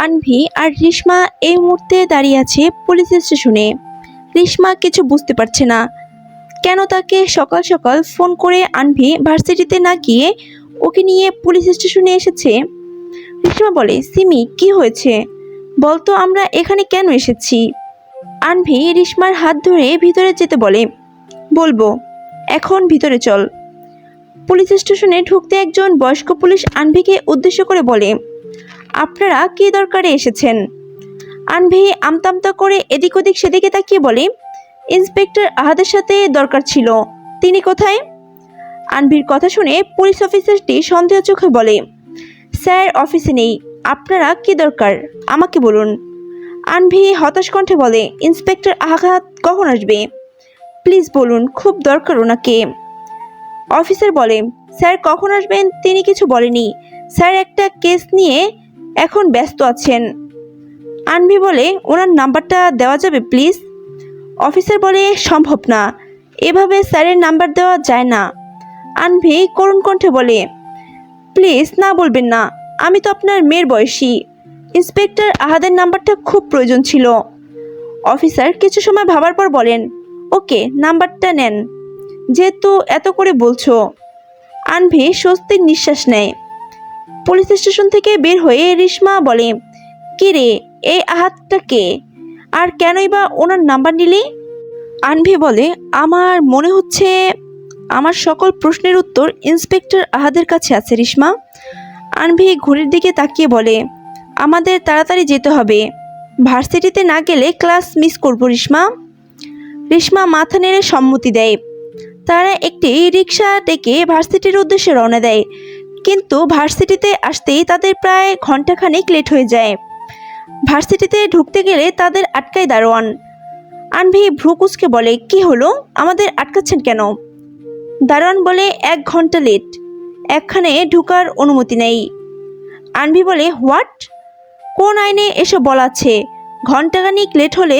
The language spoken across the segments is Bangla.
আনভি আর রিশমা এই মুহূর্তে দাঁড়িয়ে আছে পুলিশ স্টেশনে। রিশমা কিছু বুঝতে পারছে না, কেন তাকে সকাল সকাল ফোন করে আনভি ভার্সিটিতে না গিয়ে ওকে নিয়ে পুলিশ স্টেশনে এসেছে। রিশমা বলে, সিমি কি হয়েছে বলতো, আমরা এখানে কেন এসেছি? আনভি রিশমার হাত ধরে ভিতরে যেতে বলে, বলবো, এখন ভিতরে চল। পুলিশ স্টেশনে ঢুকতে একজন বয়স্ক পুলিশ আনভিকে উদ্দেশ্য করে বলে, আপনারা কী দরকারে এসেছেন? আনভি আমতামতা করে এদিক ওদিক সেদিকে তাকিয়ে বলে, ইন্সপেক্টর আহাদের সাথে দরকার ছিল, তিনি কোথায়? আনভির কথা শুনে পুলিশ অফিসারটি সন্দেহ চোখে বলে, স্যার অফিসে নেই, আপনারা কি দরকার আমাকে বলুন। আনভি হতাশ কণ্ঠে বলে, ইন্সপেক্টর আহাদ কখন আসবে? প্লিজ বলুন, খুব দরকার ওনাকে। অফিসার বলে, স্যার কখন আসবেন তিনি কিছু বলেনি, স্যার একটা কেস নিয়ে এখন ব্যস্ত আছেন। আনভি বলে, ওনার নাম্বারটা দেওয়া যাবে প্লিজ? অফিসার বলে, সম্ভব না, এভাবে স্যারের নাম্বার দেওয়া যায় না। আনভি করুণ কণ্ঠে বলে, প্লিজ না বলবেন না, আমি তো আপনার মেয়ের বয়সী, ইন্সপেক্টর আহাদের নাম্বারটা খুব প্রয়োজন ছিল। অফিসার কিছু সময় ভাবার পর বলেন, ওকে নাম্বারটা নেন, যেহেতু এত করে বলছো। আনভি স্বস্তির নিঃশ্বাস নেয়। পুলিশ স্টেশন থেকে বের হয়ে রিশমা বলে, কি রে, এই আহাতটা কে, আর কেনই বা ওনার নাম্বার নিলি? আনভি বলে, আমার মনে হচ্ছে আমার সকল প্রশ্নের উত্তর ইন্সপেক্টর আহাদের কাছে আছে রিশমা। আনভি ঘড়ির দিকে তাকিয়ে বলে, আমাদের তাড়াতাড়ি যেতে হবে, ভার্সিটিতে না গেলে ক্লাস মিস করব রিশমা। রিশমা মাথা নেড়ে সম্মতি দেয়। তারা একটি রিক্সা ডেকে ভার্সিটির উদ্দেশ্যে রওনা দেয়, কিন্তু ভার্সিটিতে আসতেই তাদের প্রায় ঘন্টাখানেক লেট হয়ে যায়। ভার্সিটিতে ঢুকতে গেলে তাদের আটকায় দারোয়ান। আনভি ভ্রু কুঁচকে বলে, কি হলো, আমাদের আটকাচ্ছেন কেন? দারোয়ান বলে, 1 ঘন্টা লেট, একখানে ঢুকার অনুমতি নেই। আনভি বলে, হোয়াট, কোন আইনে এসব বলা আছে ঘন্টাখানিক লেট হলে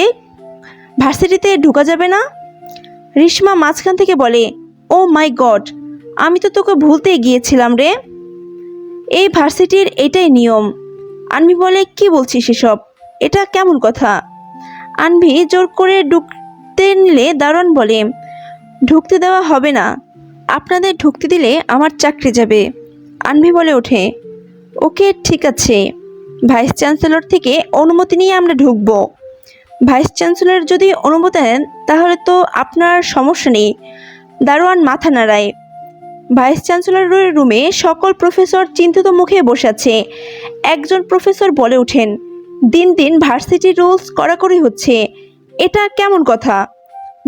ভার্সিটিতে ঢুকা যাবে না? রিশমা মাঝখান থেকে বলে, ও মাই গড, আমি তো তোকে ভুলতে গিয়েছিলাম রে, এই ভার্সিটির এটাই নিয়ম। আনভি বলে, কি বলছিস এসব, এটা কেমন কথা? আনভি জোর করে ঢুকতে নিলে দারোয়ান বলে, ঢুকতে দেওয়া হবে না, আপনাদের ঢুকতে দিলে আমার চাকরি যাবে। আনভি বলে ওঠে, ওকে ঠিক আছে, ভাইস চ্যান্সেলর থেকে অনুমতি নিয়ে আমরা ঢুকব। ভাইস চ্যান্সেলর যদি অনুমতি দেন তাহলে তো আপনার সমস্যা নেই। দারোয়ান মাথা নাড়ায়। ভাইস চ্যান্সেলরের রুমে সকল প্রফেসর চিন্তিত মুখে বসে আছে। একজন প্রফেসর বলে ওঠেন, দিন দিন ভার্সিটির রুলস কড়াকড়ি হচ্ছে, এটা কেমন কথা,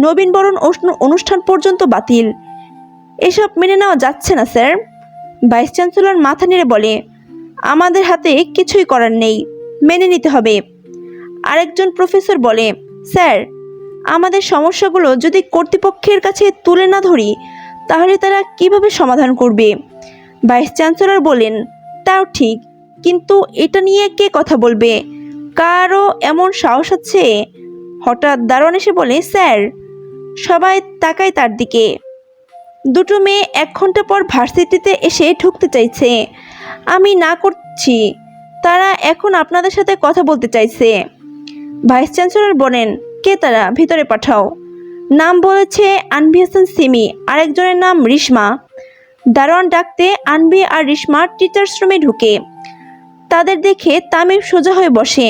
নবীনবরণ অনুষ্ঠান পর্যন্ত বাতিল, এসব মেনে নেওয়া যাচ্ছে না স্যার। ভাইস চ্যান্সেলর মাথা নেড়ে বলে, আমাদের হাতে কিছুই করার নেই, মেনে নিতে হবে। আরেকজন প্রফেসর বলে, স্যার আমাদের সমস্যাগুলো যদি কর্তৃপক্ষের কাছে তুলে না ধরি তাহলে তারা কিভাবে সমাধান করবে? ভাইস চ্যান্সেলর বলেন, তাও ঠিক, কিন্তু এটা নিয়ে কে কথা বলবে, কারও এমন সাহস আছে? হঠাৎ দারোয়ান এসে বলে, স্যার। সবাই তাকায় তার দিকে। দুটো মেয়ে 1 ঘন্টা পর ভার্সিটিতে এসে ঢুকতে চাইছে, আমি না করছি, তারা এখন আপনাদের সাথে কথা বলতে চাইছে। ভাইস চ্যান্সেলর বলেন, কে তারা, ভিতরে পাঠাও। নাম বলেছে আনভি হাসান সিমি, আরেকজনের নাম রিশমা। দারোয়ান ডাকতে আনভি আর রিশমা টিচার্স রুমে ঢুকে। তাদের দেখে তামিম সোজা হয়ে বসে।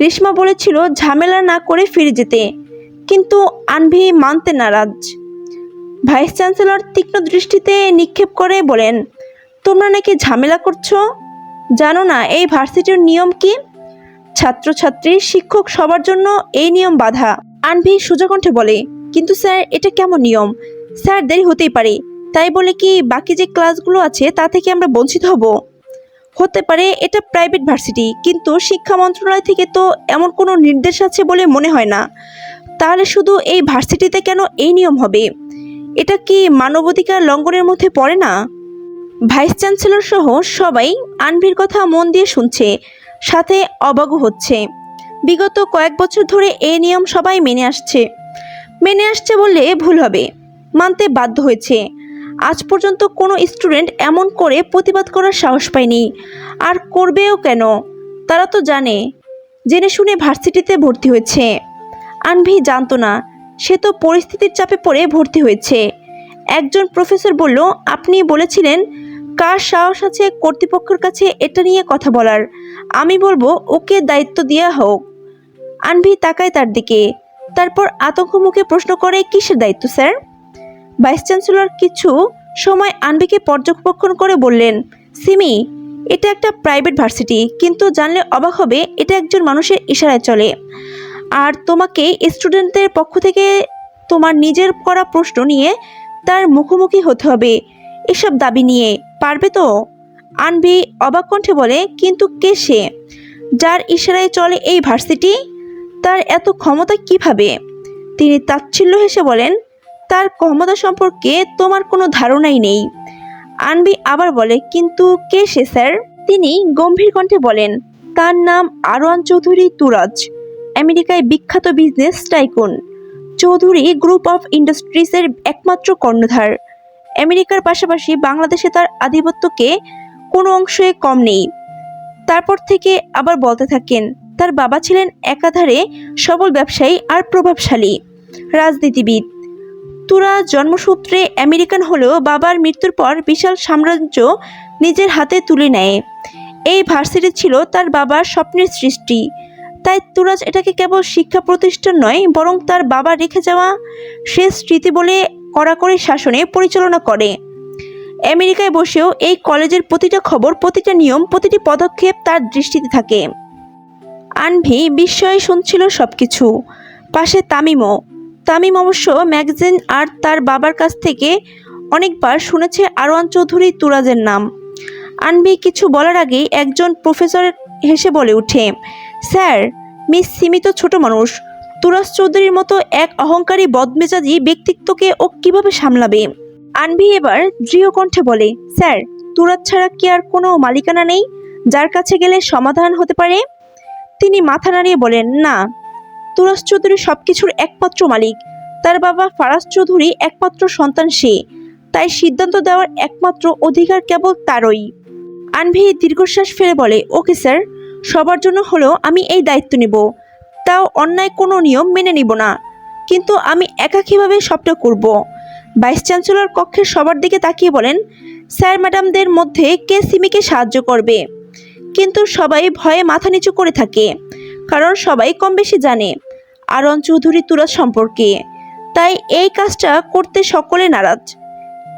রিশমা বলেছিল ঝামেলা না করে ফিরে যেতে, কিন্তু আনভি মানতে নারাজ। ভাইস চ্যান্সেলর তীক্ষ্ণ দৃষ্টিতে নিক্ষেপ করে বলেন, তোমরা নাকি ঝামেলা করছো, জানো না এই ভার্সিটির নিয়ম কি? ছাত্রছাত্রী শিক্ষক সবার জন্য এই নিয়ম বাধা। আনভি সোজা কণ্ঠে বলে, কিন্তু স্যার এটা কেমন নিয়ম, স্যার দেরি হতেই পারে, তাই বলে কি বাকি যে ক্লাসগুলো আছে তা থেকে আমরা বঞ্চিত হব? হতে পারে, এটা প্রাইভেট ভার্সিটি, কিন্তু শিক্ষা মন্ত্রণালয় থেকে তো এমন কোনো নির্দেশ আছে বলে মনে হয় না। তাহলে শুধু এই ভার্সিটিতে কেন এই নিয়ম হবে? এটা কি মানবাধিকার লঙ্ঘনের মধ্যে পড়ে না? ভাইস চ্যান্সেলর সহ সবাই আনভির কথা মন দিয়ে শুনছে, সাথে অবাকও হচ্ছে। বিগত কয়েক বছর ধরে এই নিয়ম সবাই মেনে আসছে বললে ভুল হবে, মানতে বাধ্য হয়েছে। আজ পর্যন্ত কোনো স্টুডেন্ট এমন করে প্রতিবাদ করার সাহস পায়নি, আর করবেও কেন? তারা তো জেনে শুনে ভার্সিটিতে ভর্তি হয়েছে। আনভি জানতো না সে তো পরিস্থিতির চাপে পড়ে ভর্তি হয়েছে। একজন প্রফেসর বলল, আপনি বলেছিলেন কার সাহস আছে কর্তৃপক্ষের কাছে এটা নিয়ে কথা বলার? আমি বলবো ওকে দায়িত্ব দেওয়া হোক। আনভি তাকায় তার দিকে, তারপর আতঙ্ক মুখে প্রশ্ন করে, কিসের দায়িত্ব স্যার? ভাইস চ্যান্সেলর কিছু সময় আনভিকে পর্যবেক্ষণ করে বললেন, সিমি, এটা একটা প্রাইভেট ভার্সিটি, কিন্তু জানলে অবাক হবে এটা একজন মানুষের ইশারায় চলে। আর তোমাকে স্টুডেন্টদের পক্ষ থেকে তোমার নিজের করা প্রশ্ন নিয়ে তার মুখোমুখি হতে হবে এসব দাবি নিয়ে। পারবে তো? আনভি অবাক কণ্ঠে বলে, কিন্তু কে সে যার ইশারায় চলে এই ভার্সিটি? তার এত ক্ষমতা কিভাবে? তিনি তাচ্ছিল্য হেসে বলেন, তার ক্ষমতা সম্পর্কে তোমার কোনো ধারণাই নেই। আনভি আবার বলে, কিন্তু কে সে স্যার? তিনি গম্ভীর কণ্ঠে বলেন, তার নাম আরওয়ান চৌধুরী তুরাজ, আমেরিকায় বিখ্যাত business tycoon. Chowdhury group of ইন্ডাস্ট্রিজের একমাত্র কর্ণধার। আমেরিকার পাশাপাশি বাংলাদেশে তার আধিপত্যকে কোনো অংশে কম নেই। তারপর থেকে আবার বলতে থাকেন, তার বাবা ছিলেন একাধারে সবল ব্যবসায়ী আর প্রভাবশালী রাজনীতিবিদ। তুরাজ জন্মসূত্রে আমেরিকান হলেও বাবার মৃত্যুর পর বিশাল সাম্রাজ্য নিজের হাতে তুলে নেয়। এই ভার্সিটি ছিল তার বাবার স্বপ্নের সৃষ্টি। তাই তুরাজ এটাকে কেবল শিক্ষা প্রতিষ্ঠান নয়, বরং তার বাবা রেখে যাওয়া শেষ স্মৃতি বলে কড়াকড়ি শাসনে পরিচালনা করে। আমেরিকায় বসেও এই কলেজের প্রতিটা খবর, প্রতিটা নিয়ম, প্রতিটি পদক্ষেপ তার দৃষ্টিতে থাকে। আনভি বিস্ময়ে শুনছিল সবকিছু। পাশে তামিম অবশ্য ম্যাগাজিন আর তার বাবার কাছ থেকে অনেকবার শুনেছে আরওয়ান চৌধুরী তুরাজের নাম। আনভি কিছু বলার আগেই একজন প্রফেসর হেসে বলে ওঠে, স্যার, মিস সিমি তো ছোট মানুষ। তুরাজ চৌধুরীর মতো এক অহংকারী বদমেজাজি ব্যক্তিত্বকে ও কিভাবে সামলাবে? আনভি এবার দৃঢ় কণ্ঠে বলে, স্যার, তুরাজ ছাড়া কি আর কোনো মালিকানা নেই যার কাছে গেলে সমাধান হতে পারে? তিনি মাথা নাড়িয়ে বলেন, না, তুরাজ চৌধুরী সবকিছুর একমাত্র মালিক। তার বাবা ফারাজ চৌধুরী একমাত্র সন্তান সে, তাই সিদ্ধান্ত দেওয়ার একমাত্র অধিকার কেবল তারই। আনভি দীর্ঘশ্বাস ফেলে বলে, ওকে স্যার, সবার জন্য হলেও আমি এই দায়িত্ব নিব। তাও অন্যায় কোনো নিয়ম মেনে নিব না, কিন্তু আমি একা কীভাবে সবটা করব? ভাইস চ্যান্সেলর কক্ষের সবার দিকে তাকিয়ে বলেন, স্যার ম্যাডামদের মধ্যে কে সিমিকে সাহায্য করবে? কিন্তু সবাই ভয়ে মাথা নিচু করে থাকে, কারণ সবাই কম বেশি জানে আরওয়ান চৌধুরী তুরাজ সম্পর্কে। তাই এই কাজটা করতে সকলে নারাজ।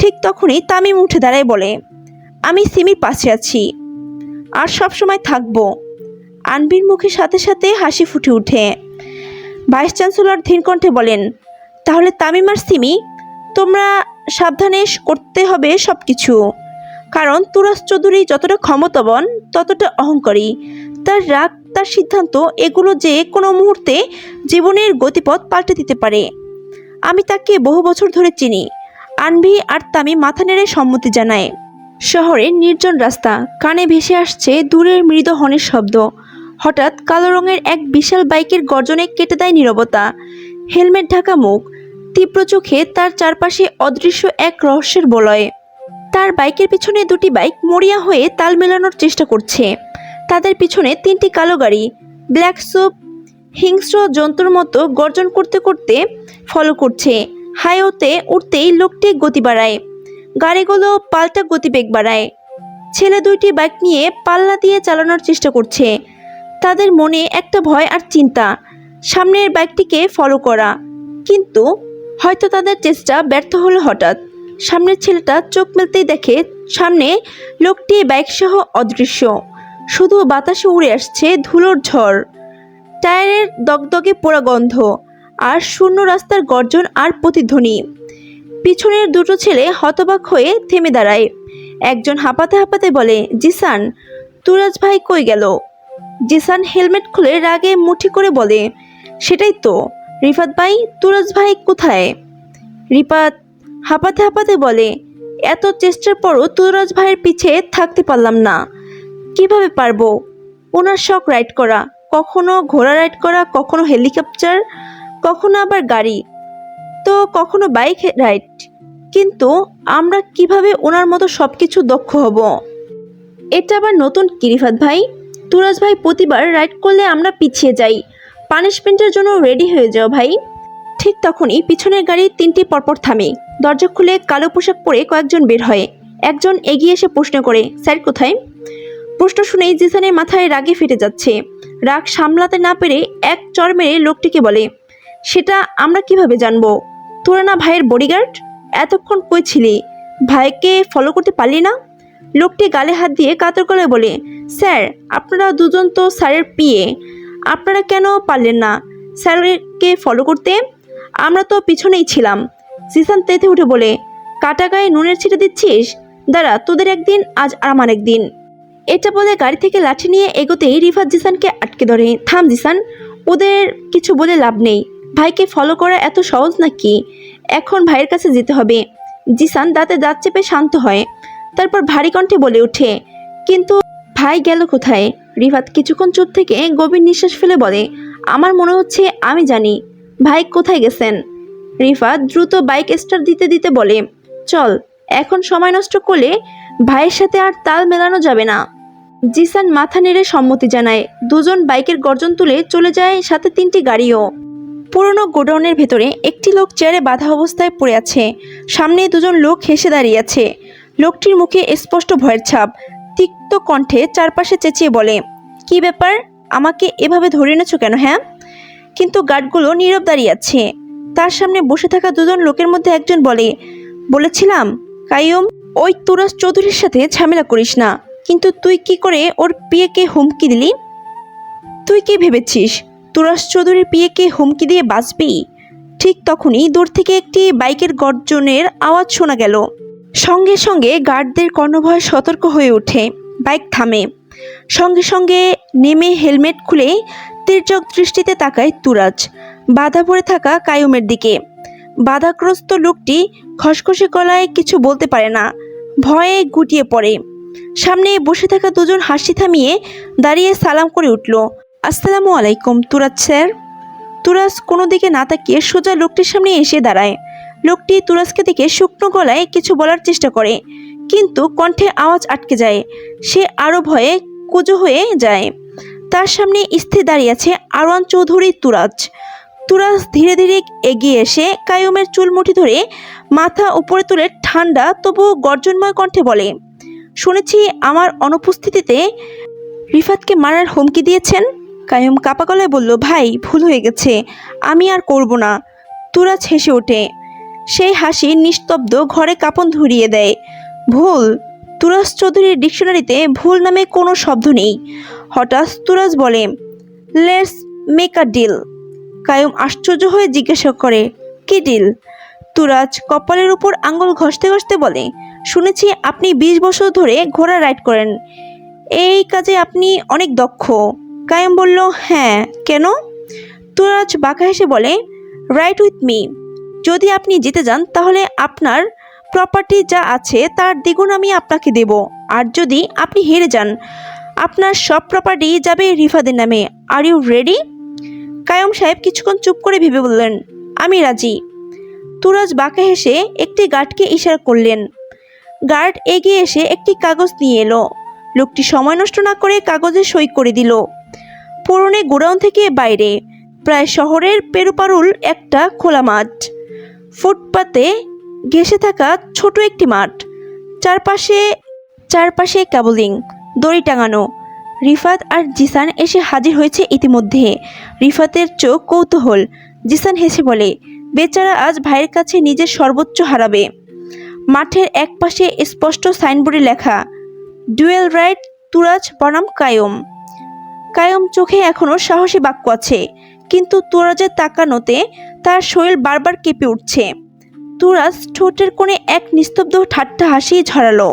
ঠিক তখনই তামিম উঠে দাঁড়ায় বলে, আমি সিমির পাশে আছি আর সবসময় থাকবো। আনভির মুখে সাথে সাথে হাসি ফুটে ওঠে। ভাইস চ্যান্সেলর ধীর কণ্ঠে বলেন, তাহলে তামিম আর সিমি, তোমরা সাবধানে করতে হবে সব কিছু। কারণ তুরাজ চৌধুরী যতটা ক্ষমতাবান ততটা অহংকারী। তার রাগ, তার সিদ্ধান্ত, এগুলো যে কোনো মুহূর্তে জীবনের গতিপথ পাল্টে দিতে পারে। আমি তাকে বহু বছর ধরে চিনি। আনভি আর তামিম মাথা নেড়ে সম্মতি জানায়। শহরের নির্জন রাস্তা, কানে ভেসে আসছে দূরের মৃদু হর্নের শব্দ। হঠাৎ কালো রঙের এক বিশাল বাইকের গর্জনে কেটে দেয় নীরবতা। হেলমেট ঢাকা মুখ, তীব্র চোখে তার চারপাশে অদৃশ্য এক রহস্যের বলয়। তার বাইকের পিছনে দুটি বাইক মরিয়া হয়ে তাল মেলানোর চেষ্টা করছে। তাদের পিছনে তিনটি কালো গাড়ি ব্ল্যাক সুপ হিংস্র জন্তুর মতো গর্জন করতে করতে ফলো করছে। হাইওয়েতে উঠতেই লোকটি গতি বাড়ায়, গাড়িগুলো পাল্টা গতিবেগ বাড়ায়। ছেলে দুইটি বাইক নিয়ে পাল্লা দিয়ে চালানোর চেষ্টা করছে। তাদের মনে একটা ভয় আর চিন্তা, সামনের বাইকটিকে ফলো করা। কিন্তু হয়তো তাদের চেষ্টা ব্যর্থ হলো। হঠাৎ সামনের ছেলেটা চোখ মেলতেই দেখে সামনে লোকটি বাইকসহ অদৃশ্য। শুধু বাতাসে উড়ে আসছে ধুলোর ঝড়, টায়ারের দগদগে পোড়া গন্ধ আর শূন্য রাস্তার গর্জন আর প্রতিধ্বনি। পিছনের দুটো ছেলে হতবাক হয়ে থেমে দাঁড়ায়। একজন হাঁপাতে হাঁপাতে বলে, জিসান, তুরাজ ভাই কই গেল? জিসান হেলমেট খুলে রাগে মুঠি করে বলে, সেটাই তো রিফাত ভাই, তুরাজ ভাই কোথায়? রিফাত হাঁপাতে হাঁপাতে বলে, এত চেষ্টার পরও তুরাজ ভাইয়ের পিছে থাকতে পারলাম না। কিভাবে পারবো? ওনার শখ রাইড করা, কখনো ঘোড়া রাইড করা, কখনো হেলিকপ্টার, কখনো আবার গাড়ি, তো কখনো বাইক রাইড। কিন্তু আমরা কিভাবে ওনার মতো সব কিছু দক্ষ হব? এটা আবার নতুন কি রিফাত ভাই? তুরাজ ভাই প্রতিবার রাইড করলে আমরা পিছিয়ে যাই, পানিশমেন্টের জন্য রেডি হয়ে যাও ভাই। ঠিক তখনই পিছনের গাড়ি 3টি পরপর থামে। দরজা খুলে কালো পোশাক পরে কয়েকজন বের হয়। একজন এগিয়ে এসে প্রশ্ন করে, স্যার কোথায়? প্রশ্ন শুনেই জিসানের মাথায় রাগে ফেটে যাচ্ছে। রাগ সামলাতে না পেরে এক চড় মেরে লোকটিকে বলে, সেটা আমরা কিভাবে জানবো? তোরা না ভাইয়ের বডিগার্ড? এতক্ষণ কই ছিলি? ভাইকে ফলো করতে পারলি না? লোকটি গালে হাত দিয়ে কাতর গলায় বলে, স্যার আপনারা দুজন তো স্যারের পিএ, আপনারা কেন পারলেন না স্যারকে ফলো করতে? আমরা তো পিছনেই ছিলাম। জিসান তেতে উঠে বলে, কাটা গায়ে নুনের ছিটে দিচ্ছিস? দাঁড়া, তোদের একদিন আজ আর আমার একদিন। এটা বলে গাড়ি থেকে লাঠি নিয়ে এগোতেই রিফাত জিসানকে আটকে ধরে, থাম জিসান, ওদের কিছু বলে লাভ নেই। ভাইকে ফলো করা এত সহজ নাকি? এখন ভাইয়ের কাছে যেতে হবে। জিসান দাঁতে দাঁত চেপে শান্ত হয়, তারপর ভারী কণ্ঠে বলে ওঠে, কিন্তু ভাই গেল কোথায়? রিফাত কিছুক্ষণ চুপ থেকে গভীর নিঃশ্বাস ফেলে বলে, আমার মনে হচ্ছে আমি জানি ভাই কোথায় গেছেন। রিফাত দ্রুত বাইক স্টার্ট দিতে দিতে বলে, চল, এখন সময় নষ্ট করলে ভাইয়ের সাথে আর তাল মেলানো যাবে না। জিসান মাথা নেড়ে সম্মতি জানায়। দুজন বাইকের গর্জন তুলে চলে যায়, সাথে 3টি গাড়িও। পুরনো গোডাউনের ভেতরে একটি লোক চেয়ারে বাঁধা অবস্থায় পড়ে আছে। সামনে দুজন লোক হেসে দাঁড়িয়ে আছে। লোকটির মুখে স্পষ্ট ভয়ের ছাপ। তিক্ত কণ্ঠে চারপাশে চেঁচিয়ে বলে, কি ব্যাপার, আমাকে এভাবে ধরে এনেছো কেন? হ্যাঁ? কিন্তু গার্ডগুলো নীরব দাঁড়িয়ে আছে। তার সামনে বসে থাকা দুজন লোকের মধ্যে একজন বলে, বলেছিলাম কাইয়ুম, ওই তুরাজ চৌধুরীর সাথে ঝামেলা করিস না। কিন্তু তুই কি করে ওর পিএকে হুমকি দিলি? তুই কি ভেবেছিস তুরাজ চৌধুরীর পিএকে হুমকি দিয়ে বাঁচবি? ঠিক তখনই দূর থেকে একটি বাইকের গর্জনের আওয়াজ শোনা গেল। সঙ্গে সঙ্গে গার্ডদের কর্ণভয় সতর্ক হয়ে ওঠে। বাইক থামে। সঙ্গে সঙ্গে নেমে হেলমেট খুলে তির্যক দৃষ্টিতে তাকায় তুরাজ বাধা পড়ে থাকা কাইয়ুমের দিকে। বাধাগ্রস্ত লোকটি খসখসে গলায় কিছু বলতে পারে না, ভয়ে গুটিয়ে পড়ে। সামনে বসে থাকা দুজন হাসি থামিয়ে দাঁড়িয়ে সালাম করে উঠল, আসসালামু আলাইকুম তুরাজ স্যার। তুরাজ কোনো দিকে না তাকিয়ে সোজা লোকটির সামনে এসে দাঁড়ায়। লোকটি তুরাজকে দেখে শুকনো গলায় কিছু বলার চেষ্টা করে, কিন্তু কণ্ঠে আওয়াজ আটকে যায়। সে আরও ভয়ে কুঁজো হয়ে যায়। তার সামনে স্থির দাঁড়িয়ে আছে আরওয়ান চৌধুরী তুরাজ। তুরাজ ধীরে ধীরে এগিয়ে এসে কাইয়ুমের চুল মুঠি ধরে মাথা উপরে তুলে ঠান্ডা তবু গর্জনময় কণ্ঠে বলে, শুনেছি আমার অনুপস্থিতিতে রিফাতকে মারার হুমকি দিয়েছেন। কাইয়ুম কাপা গলায় বলল, ভাই ভুল হয়ে গেছে, আমি আর করব না। তুরাজ হেসে ওঠে। সেই হাসি নিস্তব্ধ ঘরে কাঁপন ধরিয়ে দেয়। ভুল? তুরাজ চৌধুরীর ডিকশনারিতে ভুল নামে কোনো শব্দ নেই। হঠাৎ তুরাজ বলে, let's make a deal. Qayyum আশ্চর্য হয়ে জিজ্ঞাসা করে, কি ডিল? তুরাজ কপালের উপর আঙুল ঘষতে ঘষতে বলে, শুনেছি আপনি 20 বছর ধরে ঘোড়া রাইড করেন, এই কাজে আপনি অনেক দক্ষ। কাইয়ুম বলল, হ্যাঁ, কেন? তুরাজ বাঁকা হেসে বলে, রাইড উইথ মি। যদি আপনি জিতে যান তাহলে আপনার প্রপার্টি যা আছে তার দ্বিগুণ আমি আপনাকে দেব, আর যদি আপনি হেরে যান আপনার সব প্রপার্টি যাবে রিফাতের নামে। Are you ready? কাইয়ুম সাহেব কিছুক্ষণ চুপ করে ভেবে বললেন, আমি রাজি। তুরাজ বাঁকা হেসে একটি গার্ডকে ইশারা করলেন। গার্ড এগিয়ে এসে একটি কাগজ নিয়ে এলো। লোকটি সময় নষ্ট না করে কাগজে সই করে দিল। পুরনো গোডাউন থেকে বাইরে প্রায় শহরের পেরুপারুল একটা খোলা মাঠ। ফুটপাতে ঘেঁষে থাকা ছোট একটি মাঠ, চারপাশে ক্যাবলিং দড়ি টাঙানো। রিফাত আর জিসান এসে হাজির হয়েছে ইতিমধ্যে। রিফাতের চোখ কৌতূহল। জিসান হেসে বলে, বেচারা আজ ভাইয়ের কাছে নিজের সর্বোচ্চ হারাবে। মাঠের এক পাশে স্পষ্ট সাইনবোর্ডে লেখা, ডুয়েল রাইড তুরাজ বনাম কাইয়ুম। কাইয়ুম চোখে এখনও সাহসী বাক্য আছে, কিন্তু তুরাজের তাকানোতে তার শরীর বারবার কেঁপে উঠছে। তুরাজ ঠোঁটের কোণে এক নিস্তব্ধ ঠাট্টা হাসি ঝরালো।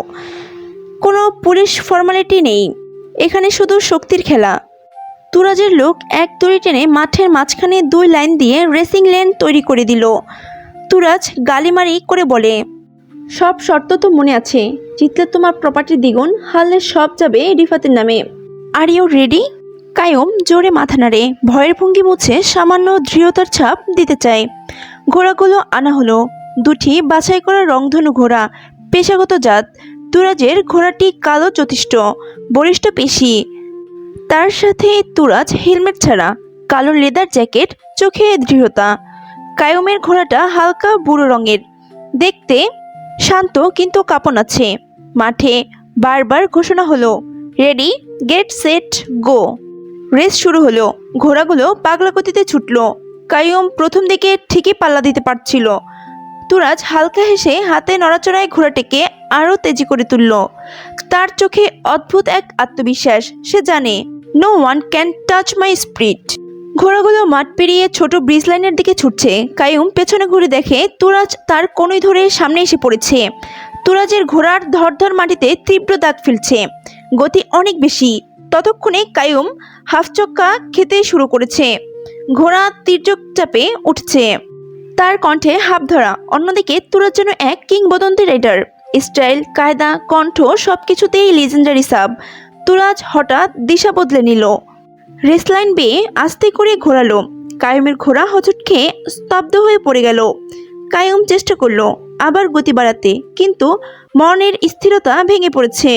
কোনো পুলিশ ফর্মালিটি নেই, এখানে শুধু শক্তির খেলা। তুরাজের লোক এক দড়ি টেনে মাঠের মাঝখানে 2 লাইন দিয়ে রেসিং লেন তৈরি করে দিল। তুরাজ গালিমারি করে বলে, সব শর্ত তো মনে আছে, জিতলে তোমার প্রপার্টি দ্বিগুণ, হারলে সব যাবে রিফাতের নামে। Are you ready? কাইয়ুম জোরে মাথা নাড়ে, ভয়ের ভঙ্গি মুছে সামান্য দৃঢ়তার ছাপ দিতে চায়। ঘোড়াগুলো আনা হলো। 2টি বাছাই করা রংধনু ঘোড়া, পেশাগত জাত। তুরাজের ঘোড়াটি কালো যথেষ্ট, বলিষ্ঠ পেশি। তার সাথে তুরাজ হেলমেট ছাড়া, কালো লেদার জ্যাকেট, চোখে দৃঢ়তা। কায়ুমের ঘোড়াটা হালকা বুড়ো রঙের, দেখতে শান্ত কিন্তু কাঁপন আছে। মাঠে বারবার ঘোষণা হলো, রেডি, গেট সেট, গো। রেস শুরু হলো। ঘোড়াগুলো পাগলা গতিতে ছুটলো। কায়ুম প্রথম দিকে ঠিকই পাল্লা দিতে পারছিল। তুরাজ হালকা হেসে হাতে নড়াচড়ায় ঘোড়াটিকে আরও তেজি করে তুলল। তার চোখে অদ্ভুত এক আত্মবিশ্বাস। সে জানে, no one can touch my spirit. ঘোড়াগুলো মাঠ পেরিয়ে ছোট ব্রিজ লাইনের দিকে ছুটছে। কায়ুম পেছনে ঘুরে দেখে তুরাজ তার কনুই ধরে সামনে এসে পড়েছে। তুরাজের ঘোড়ার ধরধর মাটিতে তীব্র দাগ ফেলছে, গতি অনেক বেশি। ততক্ষণে কায়ুম হাফ চক্কা খেতে শুরু করেছে। ঘোড়া তির্যক চাপে উঠছে, তার কণ্ঠে হাফ ধরা। অন্যদিকে তুরাজ যেন এক কিংবদন্তি রাইডার। স্টাইল, কায়দা, কণ্ঠ সবকিছুতেই লিজেন্ডারি সাব। তুরাজ হঠাৎ দিশা বদলে নিল, রেসলাইন বেয়ে আস্তে করে ঘোরালো। কায়ুমের ঘোড়া হোঁচট খেয়ে স্তব্ধ হয়ে পড়ে গেল। কায়ুম চেষ্টা করলো আবার গতি বাড়াতে, কিন্তু মনের স্থিরতা ভেঙে পড়েছে।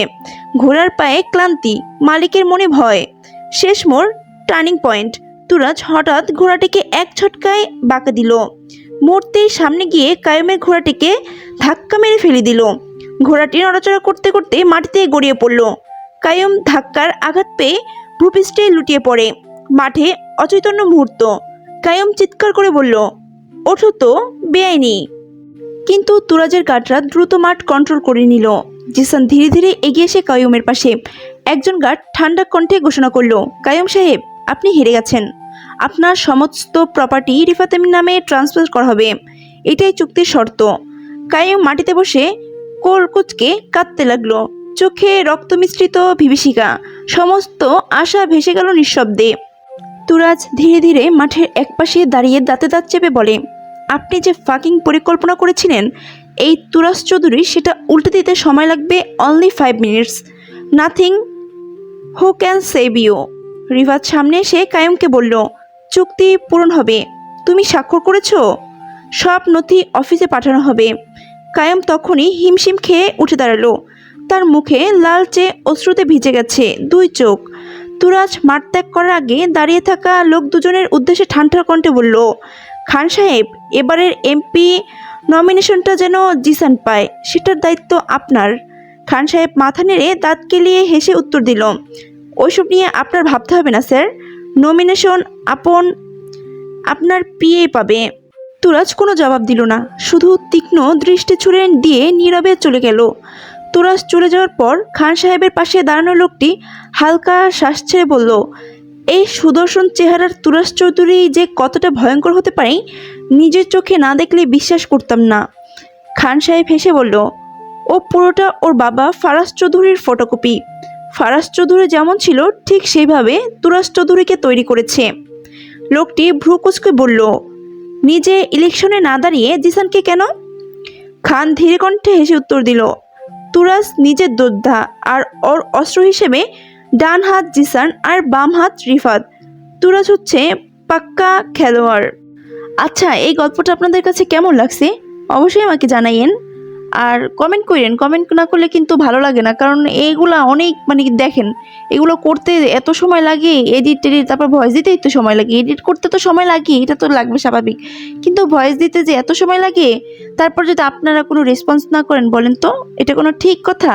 ঘোড়ার পায়ে ক্লান্তি, মালিকের মনে ভয়। শেষ মোড়, টার্নিং পয়েন্ট। তুরাজ হঠাৎ ঘোড়াটিকে এক ঝটকায় বাঁকা দিল। মুহূর্তের সামনে গিয়ে কায়ুমের ঘোড়াটিকে ধাক্কা মেরে ফেলে দিল। ঘোড়াটি নড়াচড়া করতে করতে মাটিতে গড়িয়ে পড়ল। কায়ুম ধাক্কার আঘাত পেয়ে ভূপৃষ্ঠে লুটিয়ে পড়ে। মাঠে অচৈতন্য মুহূর্ত। কায়ুম চিৎকার করে বলল, ওঠো তো, বেআইনি। কিন্তু তুরাজের গার্ডরা দ্রুত মাঠ কন্ট্রোল করে নিল। জিসান ধীরে ধীরে এগিয়ে এসে কায়ুমের পাশে। একজন গার্ড ঠান্ডা কণ্ঠে ঘোষণা করল, কায়ুম সাহেব, আপনি হেরে গেছেন। আপনার সমস্ত প্রপার্টি রিফাতের নামে ট্রান্সফার করা হবে, এটাই চুক্তির শর্ত। কায়ুম মাটিতে বসে কোলকুচকে কাঁদতে লাগলো, চোখে রক্ত মিশ্রিত বিভীষিকা। সমস্ত আশা ভেসে গেল নিঃশব্দে। তুরাজ ধীরে ধীরে মাঠের একপাশে দাঁড়িয়ে দাঁতে দাঁত চেপে বলে, আপনি যে ফাকিং পরিকল্পনা করেছিলেন এই তুরাজ চৌধুরী, সেটা উল্টে দিতে সময় লাগবে only 5 minutes. Nothing who can save you. Rifat সামনে এসে কায়ুমকে বলল, চুক্তি পূরণ হবে। তুমি স্বাক্ষর করেছো? সব নথি অফিসে পাঠানো হবে। কায়ুম তখনই হিমশিম খেয়ে উঠে দাঁড়ালো। তার মুখে লালচে অশ্রুতে ভিজে গেছে 2 চোখ। তুরাজ মাঠ ত্যাগ করার আগে দাঁড়িয়ে থাকা লোক দুজনের উদ্দেশ্যে ঠান্ডা কণ্ঠে বলল, খান সাহেব, এবারের এমপি নমিনেশনটা যেন জিসান পায়, সেটার দায়িত্ব আপনার। খান সাহেব মাথা নেড়ে দাঁত কেলিয়ে হেসে উত্তর দিল, ওইসব নিয়ে আপনার ভাবতে হবে না স্যার। নমিনেশন আপনার পিএ পাবে। তুরাজ কোনো জবাব দিল না, শুধু তীক্ষ্ণ দৃষ্টি ছুড়ে দিয়ে নীরবে চলে গেল। তুরাজ চলে যাওয়ার পর খান সাহেবের পাশে দাঁড়ানো লোকটি হালকা শ্বাস ছেড়ে বলল, এই সুদর্শন চেহারার তুরাজ চৌধুরী যে কতটা ভয়ঙ্কর হতে পারে নিজের চোখে না দেখলে বিশ্বাস করতাম না। খান সাহেব হেসে বলল, ও পুরোটা ওর বাবা ফারাজ চৌধুরীর ফটোকপি। ফারাজ চৌধুরী যেমন ছিল ঠিক সেইভাবে তুরাজ চৌধুরীকে তৈরি করেছে। লোকটি ভ্রু কুঁচকে বলল, নিজে ইলেকশনে না দাঁড়িয়ে জিসানকে কেন? খান ধীরে কণ্ঠে হেসে উত্তর দিল, তুরাজ নিজের যোদ্ধা, আর ওর অস্ত্র হিসেবে ডান হাত জিসান আর বাম হাত রিফাত। তুরাজ হচ্ছে পাক্কা খেলোয়াড়। আচ্ছা, এই গল্পটা আপনাদের কাছে কেমন লাগছে অবশ্যই আমাকে জানাইয়েন, আর কমেন্ট করেন। কমেন্ট না করলে কিন্তু ভালো লাগে না, কারণ এইগুলা অনেক দেখেন, এগুলো করতে এত সময় লাগে, এডিট তারপর ভয়েস দিতেই তো সময় লাগে। এডিট করতে তো সময় লাগে, এটা তো লাগবে স্বাভাবিক, কিন্তু ভয়েস দিতে যে এত সময় লাগে, তারপর যদি আপনারা কোনো রেসপন্স না করেন, বলেন তো এটা কোনো ঠিক কথা?